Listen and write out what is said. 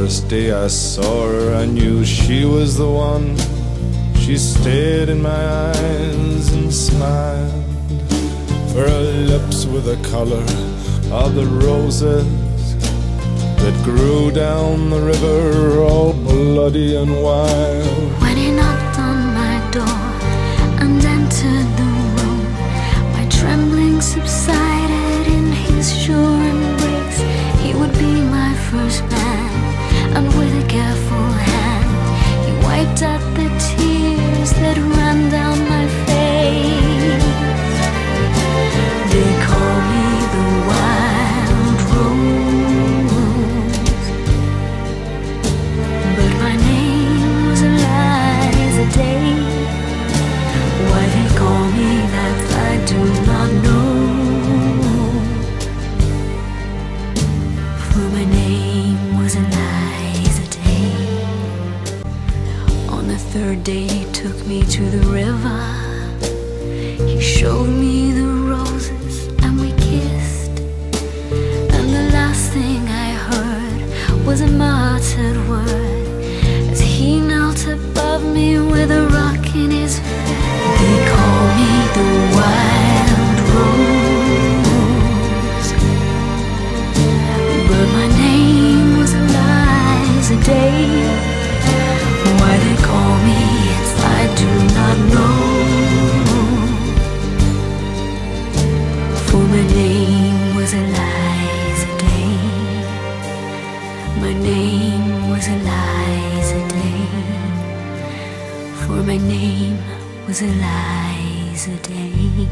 first day I saw her, I knew she was the one. She stared in my eyes and smiled. For her lips were the color of the roses that grew down the river, all bloody and wild. When he knocked on my door and entered the room, my trembling subsided in his sure embrace. He would be my first man, and with a careful hand he wiped out the tears that ran down my face. They call me the wild rose, but my name was Eliza Day. Why they call me that I do not know, for my name was Eliza Day. On the third day he took me to the river. He showed me the roses and we kissed, and the last thing I heard was a muttered word as he knelt above me with a rock in his face. They call me the wild rose, but my name was Eliza Day. Why they call me it I do not know, for my name was Eliza Day. My name was Eliza Day, for my name was Eliza Day.